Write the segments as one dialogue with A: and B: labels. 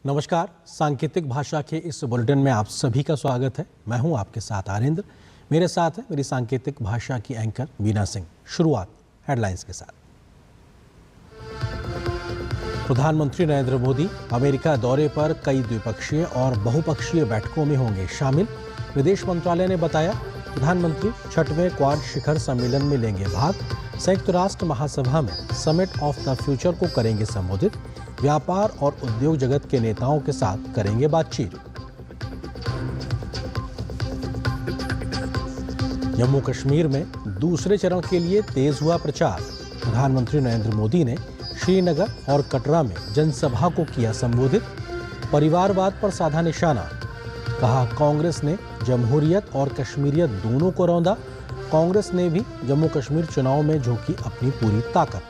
A: नमस्कार, सांकेतिक भाषा के इस बुलेटिन में आप सभी का स्वागत है। मैं हूं आपके साथ आरेंद्र। मेरे साथ है मेरी सांकेतिक भाषा की एंकर वीना सिंह। शुरुआत हेडलाइंस के साथ। प्रधानमंत्री नरेंद्र मोदी अमेरिका दौरे पर कई द्विपक्षीय और बहुपक्षीय बैठकों में होंगे शामिल। विदेश मंत्रालय ने बताया प्रधानमंत्री 6वें क्वाड शिखर सम्मेलन में लेंगे भाग। संयुक्त राष्ट्र महासभा में समिट ऑफ द फ्यूचर को करेंगे संबोधित। व्यापार और उद्योग जगत के नेताओं के साथ करेंगे बातचीत। जम्मू कश्मीर में दूसरे चरण के लिए तेज हुआ प्रचार। प्रधानमंत्री नरेंद्र मोदी ने श्रीनगर और कटरा में जनसभा को किया संबोधित। परिवारवाद पर साधा निशाना। कहा कांग्रेस ने जमहूरियत और कश्मीरियत दोनों को रौंदा। कांग्रेस ने भी जम्मू कश्मीर चुनाव में झोंकी अपनी पूरी ताकत।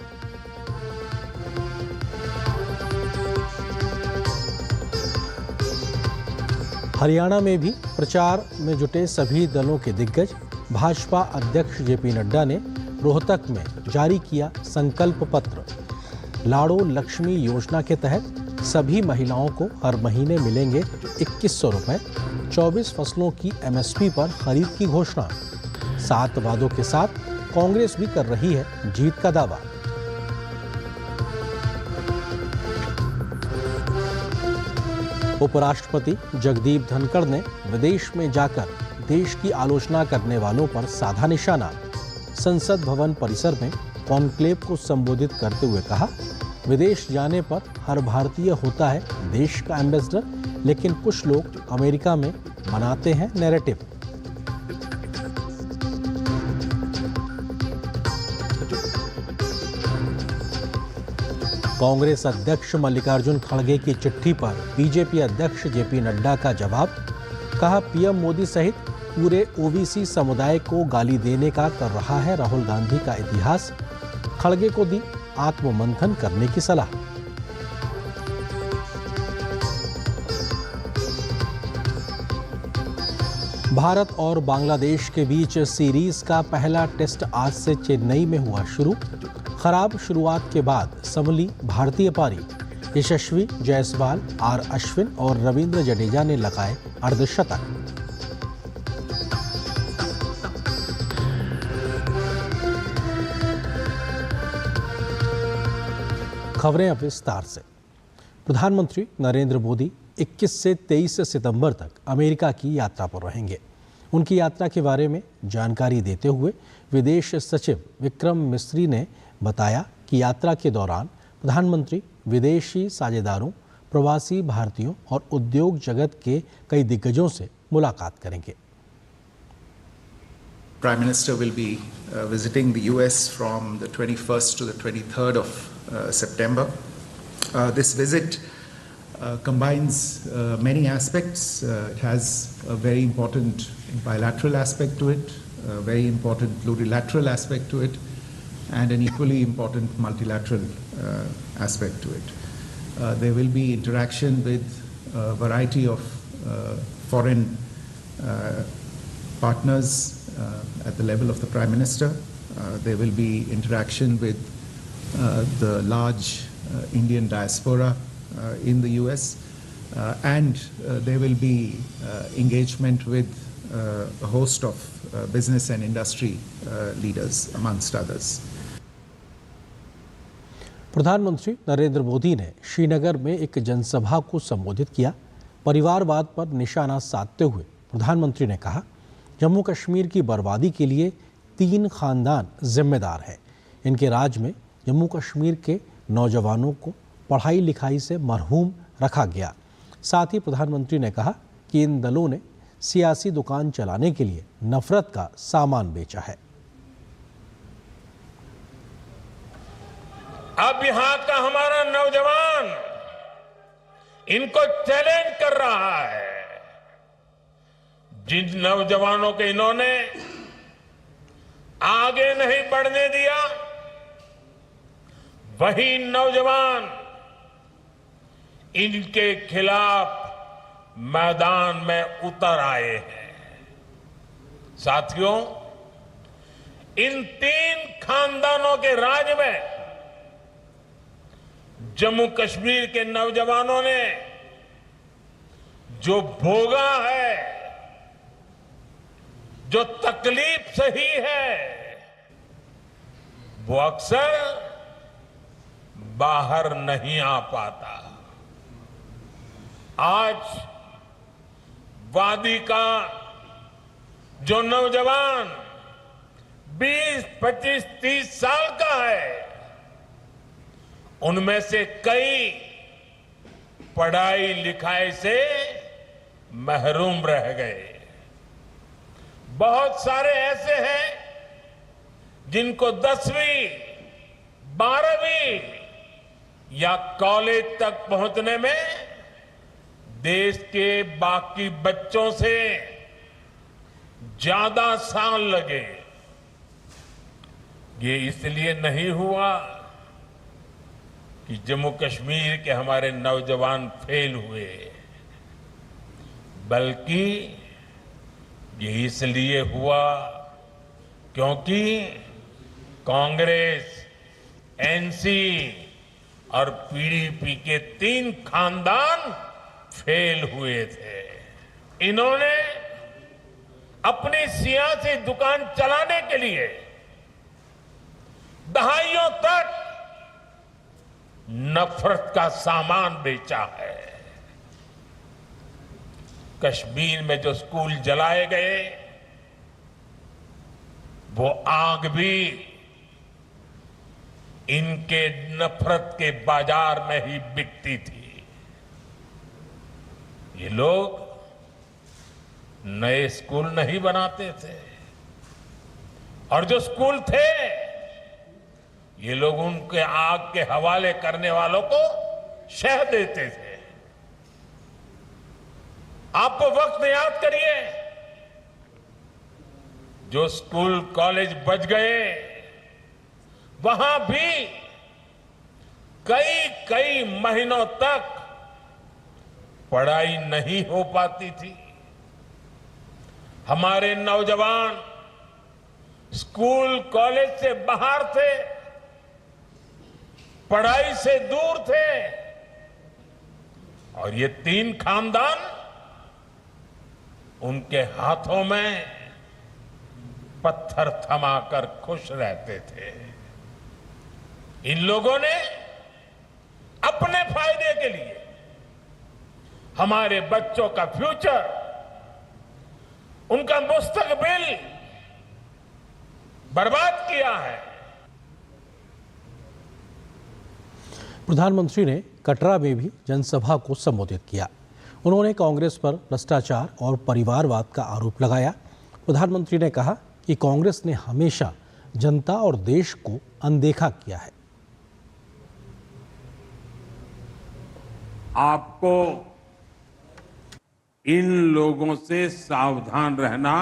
A: हरियाणा में भी प्रचार में जुटे सभी दलों के दिग्गज। भाजपा अध्यक्ष जेपी नड्डा ने रोहतक में जारी किया संकल्प पत्र। लाड़ो लक्ष्मी योजना के तहत सभी महिलाओं को हर महीने मिलेंगे 2100 रुपए। 24 फसलों की एमएसपी पर खरीद की घोषणा। 7 वादों के साथ कांग्रेस भी कर रही है जीत का दावा। उपराष्ट्रपति जगदीप धनखड़ ने विदेश में जाकर देश की आलोचना करने वालों पर साधा निशाना। संसद भवन परिसर में कॉन्क्लेव को संबोधित करते हुए कहा, विदेश जाने पर हर भारतीय होता है देश का एम्बेसडर, लेकिन कुछ लोग अमेरिका में बनाते हैं नैरेटिव। कांग्रेस अध्यक्ष मल्लिकार्जुन खड़गे की चिट्ठी पर बीजेपी अध्यक्ष जेपी नड्डा का जवाब। कहा, पीएम मोदी सहित पूरे ओबीसी समुदाय को गाली देने का कर रहा है राहुल गांधी का इतिहास। खड़गे को दी आत्ममंथन करने की सलाह। भारत और बांग्लादेश के बीच सीरीज का पहला टेस्ट आज से चेन्नई में हुआ शुरू। खराब शुरुआत के बाद संभली भारतीय पारी। यशस्वी जायसवाल, आर अश्विन और रविंद्र जडेजा ने लगाए अर्धशतक। खबरें अब विस्तार से। प्रधानमंत्री नरेंद्र मोदी 21 से 23 सितंबर तक अमेरिका की यात्रा पर रहेंगे। उनकी यात्रा के बारे में जानकारी देते हुए विदेश सचिव विक्रम मिस्री ने बताया कि यात्रा के दौरान प्रधानमंत्री विदेशी साझेदारों, प्रवासी भारतीयों और उद्योग जगत के कई दिग्गजों से मुलाकात करेंगे।
B: Prime Minister will be visiting the US from the 21st to the 23rd of September. This visit combines many aspects. It has a very important bilateral aspect to it, a very important plurilateral aspect to it, and an equally important multilateral aspect to it. There will be interaction with a variety of foreign partners at the level of the Prime Minister. There will be interaction with the large Indian diaspora in the US, and there will be engagement with a host of business and industry leaders, amongst others.
A: प्रधानमंत्री नरेंद्र मोदी ने श्रीनगर में एक जनसभा को संबोधित किया। परिवारवाद पर निशाना साधते हुए प्रधानमंत्री ने कहा, जम्मू कश्मीर की बर्बादी के लिए 3 खानदान जिम्मेदार हैं। इनके राज में जम्मू कश्मीर के नौजवानों को पढ़ाई लिखाई से महरूम रखा गया। साथ ही प्रधानमंत्री ने कहा कि इन दलों ने सियासी दुकान चलाने के लिए नफरत का सामान बेचा है।
C: अब यहां का हमारा नौजवान इनको चैलेंज कर रहा है। जिन नौजवानों के इन्होंने आगे नहीं बढ़ने दिया, वही नौजवान इनके खिलाफ मैदान में उतर आए हैं। साथियों, इन 3 खानदानों के राज में जम्मू कश्मीर के नौजवानों ने जो भोगा है, जो तकलीफ सही है, वो अक्सर बाहर नहीं आ पाता। आज वादी का जो नौजवान 20, 25, 30 साल का है, उनमें से कई पढ़ाई लिखाई से महरूम रह गए। बहुत सारे ऐसे हैं जिनको 10वीं, 12वीं या कॉलेज तक पहुंचने में देश के बाकी बच्चों से ज्यादा साल लगे। ये इसलिए नहीं हुआ कि जम्मू कश्मीर के हमारे नौजवान फेल हुए, बल्कि ये इसलिए हुआ क्योंकि कांग्रेस, एनसी और पीडीपी के 3 खानदान फेल हुए थे। इन्होंने अपनी सियासी दुकान चलाने के लिए दहाइयों तक नफरत का सामान बेचा है। कश्मीर में जो स्कूल जलाए गए, वो आग भी इनके नफरत के बाजार में ही बिकती थी। ये लोग नए स्कूल नहीं बनाते थे, और जो स्कूल थे, ये लोग उनके आग के हवाले करने वालों को शह देते थे। आप वक्त याद करिए, जो स्कूल कॉलेज बच गए, वहां भी कई महीनों तक पढ़ाई नहीं हो पाती थी। हमारे नौजवान स्कूल कॉलेज से बाहर थे, पढ़ाई से दूर थे, और ये 3 खानदान उनके हाथों में पत्थर थमाकर खुश रहते थे। इन लोगों ने अपने फायदे के लिए हमारे बच्चों का फ्यूचर, उनका मुस्तकबिल बर्बाद किया है।
A: प्रधानमंत्री ने कटरा में भी जनसभा को संबोधित किया। उन्होंने कांग्रेस पर भ्रष्टाचार और परिवारवाद का आरोप लगाया। प्रधानमंत्री ने कहा कि कांग्रेस ने हमेशा जनता और देश को अनदेखा किया है।
D: आपको इन लोगों से सावधान रहना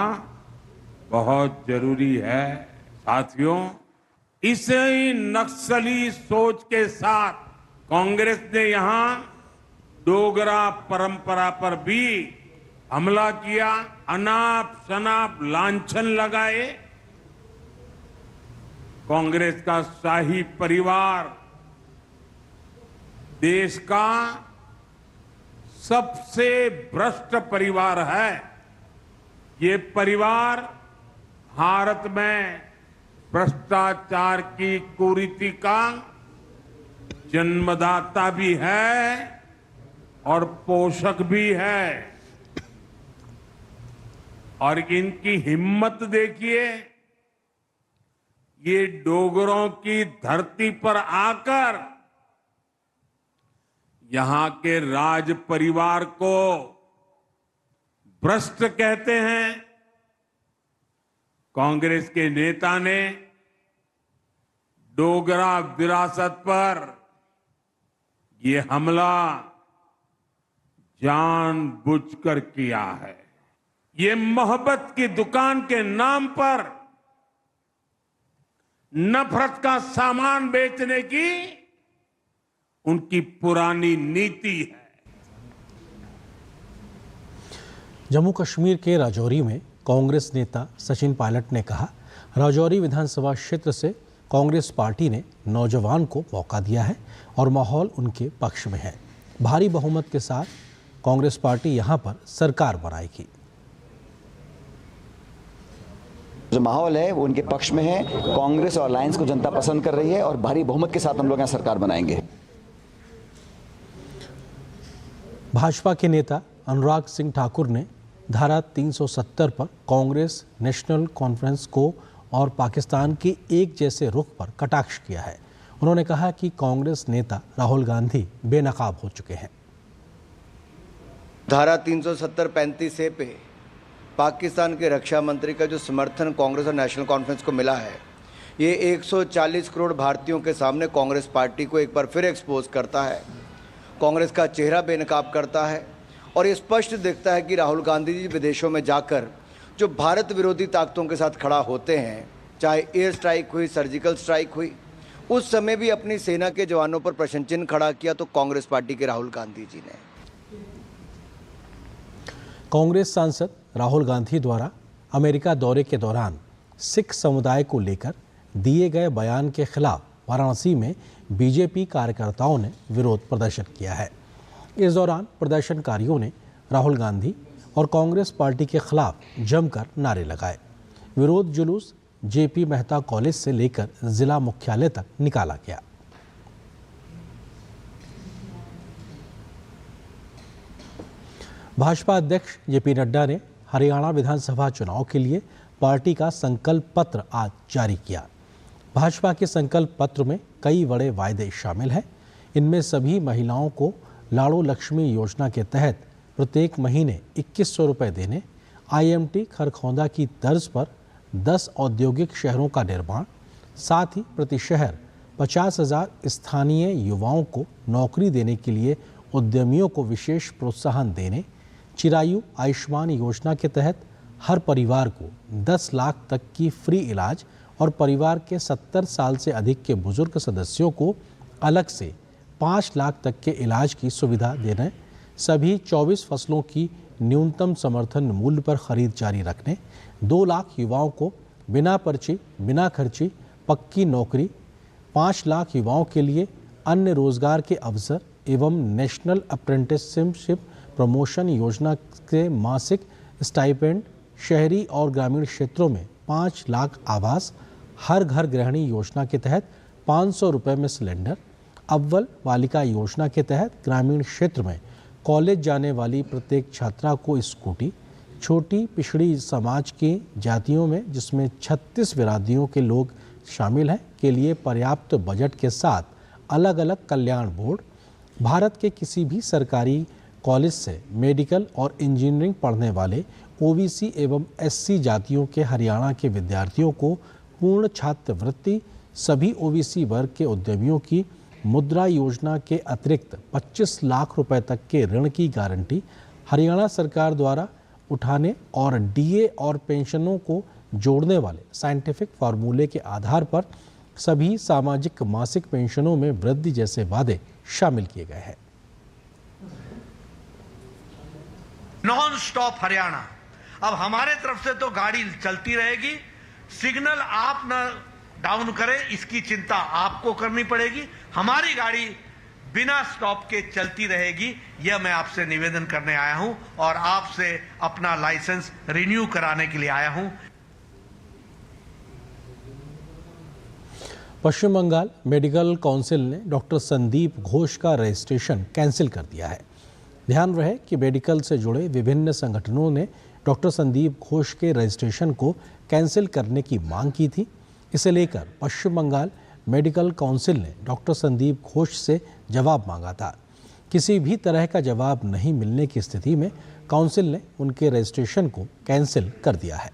D: बहुत जरूरी है। साथियों, इसी नक्सली सोच के साथ कांग्रेस ने यहां डोगरा परंपरा पर भी हमला किया, अनाप शनाप लांछन लगाए। कांग्रेस का शाही परिवार देश का सबसे भ्रष्ट परिवार है। ये परिवार भारत में भ्रष्टाचार की कुरीति का जन्मदाता भी है और पोषक भी है। और इनकी हिम्मत देखिए, ये डोगरों की धरती पर आकर यहां के राज परिवार को भ्रष्ट कहते हैं। कांग्रेस के नेता ने डोगरा विरासत पर ये हमला जानबूझकर किया है। ये मोहब्बत की दुकान के नाम पर नफरत का सामान बेचने की उनकी पुरानी नीति है।
A: जम्मू कश्मीर के राजौरी में कांग्रेस नेता सचिन पायलट ने कहा, राजौरी विधानसभा क्षेत्र से कांग्रेस पार्टी ने नौजवान को मौका दिया है और माहौल उनके पक्ष में है। भारी बहुमत के साथ कांग्रेस पार्टी यहां पर सरकार बनाएगी।
E: जो माहौल है वो उनके पक्ष में है। कांग्रेस और अलायंस को जनता पसंद कर रही है और भारी बहुमत के साथ हम लोग यहाँ सरकार बनाएंगे।
A: भाजपा के नेता अनुराग सिंह ठाकुर ने धारा 370 पर कांग्रेस नेशनल कॉन्फ्रेंस को और पाकिस्तान के एक जैसे रुख पर कटाक्ष किया है। उन्होंने कहा कि कांग्रेस नेता राहुल गांधी बेनकाब हो चुके हैं।
F: धारा 370-35 से पे पाकिस्तान के रक्षा मंत्री का जो समर्थन कांग्रेस और नेशनल कॉन्फ्रेंस को मिला है, ये 140 करोड़ भारतीयों के सामने कांग्रेस पार्टी को एक बार फिर एक्सपोज करता है। कांग्रेस का चेहरा बेनकाब करता है और ये स्पष्ट दिखता है कि राहुल गांधी जी विदेशों में जाकर जो भारत विरोधी ताकतों के साथ खड़ा होते हैं, चाहे एयर स्ट्राइक हुई, सर्जिकल स्ट्राइक हुई, उस समय भी अपनी सेना के जवानों पर प्रश्न चिन्ह खड़ा किया तो कांग्रेस पार्टी के राहुल गांधी जी ने।
A: कांग्रेस सांसद राहुल गांधी द्वारा अमेरिका दौरे के दौरान सिख समुदाय को लेकर दिए गए बयान के खिलाफ वाराणसी में बीजेपी कार्यकर्ताओं ने विरोध प्रदर्शन किया है। इस दौरान प्रदर्शनकारियों ने राहुल गांधी और कांग्रेस पार्टी के खिलाफ जमकर नारे लगाए। विरोध जुलूस जेपी मेहता कॉलेज से लेकर जिला मुख्यालय तक निकाला गया। भाजपा अध्यक्ष जेपी नड्डा ने हरियाणा विधानसभा चुनाव के लिए पार्टी का संकल्प पत्र आज जारी किया। भाजपा के संकल्प पत्र में कई बड़े वायदे शामिल हैं। इनमें सभी महिलाओं को लाड़ो लक्ष्मी योजना के तहत प्रत्येक महीने 2100 रुपये देने, IMT खरखौंदा की तर्ज पर 10 औद्योगिक शहरों का निर्माण, साथ ही प्रति शहर 50,000 स्थानीय युवाओं को नौकरी देने के लिए उद्यमियों को विशेष प्रोत्साहन देने, चिरायु आयुष्मान योजना के तहत हर परिवार को 10 लाख तक की फ्री इलाज और परिवार के 70 साल से अधिक के बुजुर्ग सदस्यों को अलग से 5 लाख तक के इलाज की सुविधा देने, सभी 24 फसलों की न्यूनतम समर्थन मूल्य पर खरीद जारी रखने, 2 लाख युवाओं को बिना पर्ची बिना खर्ची पक्की नौकरी, 5 लाख युवाओं के लिए अन्य रोजगार के अवसर एवं नेशनल अप्रेंटिसशिप प्रमोशन योजना के मासिक स्टाइपेंड, शहरी और ग्रामीण क्षेत्रों में 5 लाख आवास, हर घर गृहिणी योजना के तहत 500 रुपये में सिलेंडर, अव्वल बालिका योजना के तहत ग्रामीण क्षेत्र में कॉलेज जाने वाली प्रत्येक छात्रा को स्कूटी, छोटी पिछड़ी समाज की जातियों में जिसमें 36 बिरादरियों के लोग शामिल हैं के लिए पर्याप्त बजट के साथ अलग अलग कल्याण बोर्ड, भारत के किसी भी सरकारी कॉलेज से मेडिकल और इंजीनियरिंग पढ़ने वाले OBC एवं SC जातियों के हरियाणा के विद्यार्थियों को पूर्ण छात्रवृत्ति, सभी OBC वर्ग के उद्यमियों की मुद्रा योजना के अतिरिक्त 25 लाख रुपए तक के ऋण की गारंटी, हरियाणा सरकार द्वारा उठाने और DA और पेंशनों को जोड़ने वाले साइंटिफिक फार्मूले के आधार पर सभी सामाजिक मासिक पेंशनों में वृद्धि जैसे वादे शामिल किए गए हैं।
G: Non stop Haryana. अब हमारे तरफ से तो गाड़ी चलती रहेगी, सिग्नल आप न डाउन करें इसकी चिंता आपको करनी पड़ेगी, हमारी गाड़ी बिना स्टॉप के चलती रहेगी। यह मैं आपसे निवेदन करने आया हूं और आपसे अपना लाइसेंस रिन्यू कराने के लिए आया हूं।
A: पश्चिम बंगाल मेडिकल काउंसिल ने डॉक्टर संदीप घोष का रजिस्ट्रेशन कैंसिल कर दिया है। ध्यान रहे कि मेडिकल से जुड़े विभिन्न संगठनों ने डॉक्टर संदीप घोष के रजिस्ट्रेशन को कैंसिल करने की मांग की थी। इसे लेकर पश्चिम बंगाल मेडिकल काउंसिल ने डॉक्टर संदीप घोष से जवाब मांगा था। किसी भी तरह का जवाब नहीं मिलने की स्थिति में काउंसिल ने उनके रजिस्ट्रेशन को कैंसिल कर दिया है।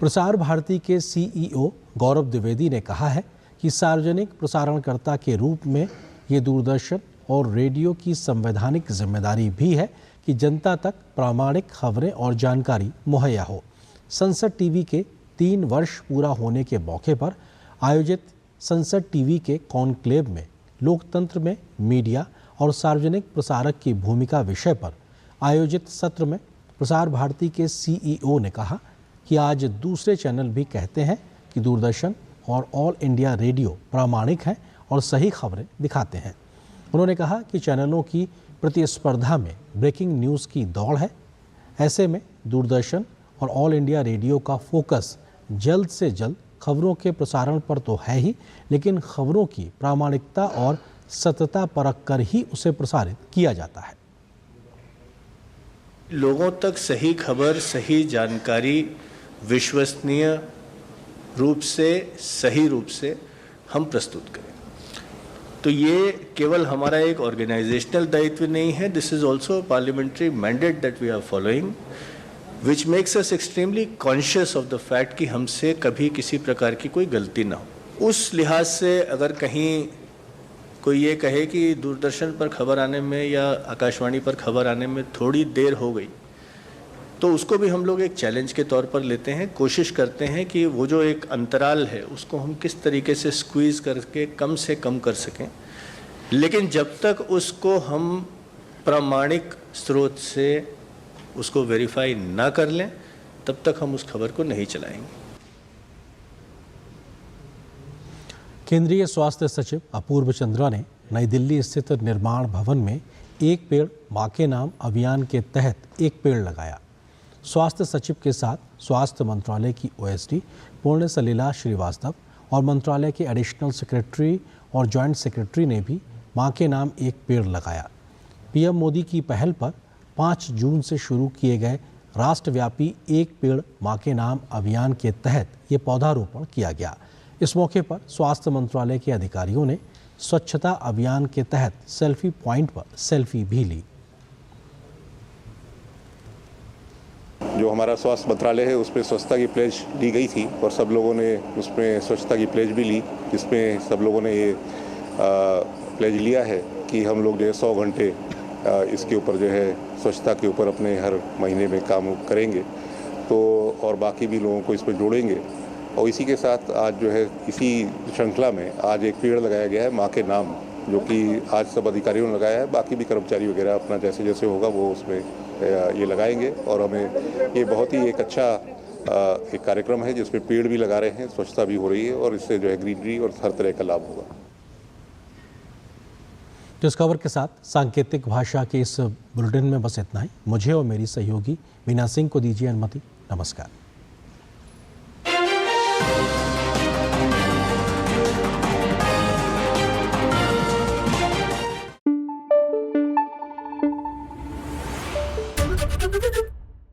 A: प्रसार भारती के CEO गौरव द्विवेदी ने कहा है कि सार्वजनिक प्रसारणकर्ता के रूप में ये दूरदर्शन और रेडियो की संवैधानिक जिम्मेदारी भी है कि जनता तक प्रामाणिक खबरें और जानकारी मुहैया हो। संसद टीवी के 3 वर्ष पूरा होने के मौके पर आयोजित संसद टीवी के कॉन्क्लेव में लोकतंत्र में मीडिया और सार्वजनिक प्रसारक की भूमिका विषय पर आयोजित सत्र में प्रसार भारती के CEO ने कहा कि आज दूसरे चैनल भी कहते हैं कि दूरदर्शन और ऑल इंडिया रेडियो प्रामाणिक हैं और सही खबरें दिखाते हैं। उन्होंने कहा कि चैनलों की प्रतिस्पर्धा में ब्रेकिंग न्यूज़ की दौड़ है। ऐसे में दूरदर्शन और ऑल इंडिया रेडियो का फोकस जल्द से जल्द खबरों के प्रसारण पर तो है ही, लेकिन खबरों की प्रामाणिकता और सत्यता परख कर ही उसे प्रसारित किया जाता है।
H: लोगों तक सही खबर, सही जानकारी विश्वसनीय रूप से, सही रूप से हम प्रस्तुत करें। तो ये केवल हमारा एक ऑर्गेनाइजेशनल दायित्व नहीं है, this is also parliamentary mandate that we are following, which makes us extremely conscious of the fact कि हमसे कभी किसी प्रकार की कोई गलती ना हो। उस लिहाज से अगर कहीं कोई ये कहे कि दूरदर्शन पर खबर आने में या आकाशवाणी पर खबर आने में थोड़ी देर हो गई, तो उसको भी हम लोग एक चैलेंज के तौर पर लेते हैं। कोशिश करते हैं कि वो जो एक अंतराल है उसको हम किस तरीके से स्क्वीज़ करके कम से कम कर सकें, लेकिन जब तक उसको हम प्रामाणिक स्रोत से उसको वेरीफाई ना कर लें तब तक हम उस खबर को नहीं चलाएंगे।
A: केंद्रीय स्वास्थ्य सचिव अपूर्व चंद्रा ने नई दिल्ली स्थित निर्माण भवन में एक पेड़ मां के नाम अभियान के तहत एक पेड़ लगाया। स्वास्थ्य सचिव के साथ स्वास्थ्य मंत्रालय की ओएसडी पुण्य सलीला श्रीवास्तव और मंत्रालय के एडिशनल सेक्रेटरी और जॉइंट सेक्रेटरी ने भी मां के नाम एक पेड़ लगाया। पीएम मोदी की पहल पर 5 जून से शुरू किए गए राष्ट्रव्यापी एक पेड़ मां के नाम अभियान के तहत ये पौधारोपण किया गया। इस मौके पर स्वास्थ्य मंत्रालय के अधिकारियों ने स्वच्छता अभियान के तहत सेल्फी पॉइंट पर सेल्फी भी ली।
I: जो हमारा स्वास्थ्य मंत्रालय है उसमें स्वच्छता की प्लेज ली गई थी और सब लोगों ने उसमें स्वच्छता की प्लेज भी ली, जिसमें सब लोगों ने ये प्लेज लिया है कि हम लोग जो है 100 घंटे इसके ऊपर जो है स्वच्छता के ऊपर अपने हर महीने में काम करेंगे, तो और बाकी भी लोगों को इसमें जोड़ेंगे। और इसी के साथ आज जो है इसी श्रृंखला में आज एक पेड़ लगाया गया है माँ के नाम, जो कि आज सब अधिकारियों ने लगाया है, बाकी भी कर्मचारी वगैरह अपना जैसे जैसे होगा वो उसमें ये लगाएंगे। और हमें ये बहुत ही एक अच्छा एक कार्यक्रम है जिसमें पेड़ भी लगा रहे हैं, स्वच्छता भी हो रही है और इससे जो है ग्रीनरी और हर तरह का लाभ होगा।
A: तो इस खबर के साथ सांकेतिक भाषा के इस बुलेटिन में बस इतना ही। मुझे और मेरी सहयोगी मीना सिंह को दीजिए अनुमति। नमस्कार।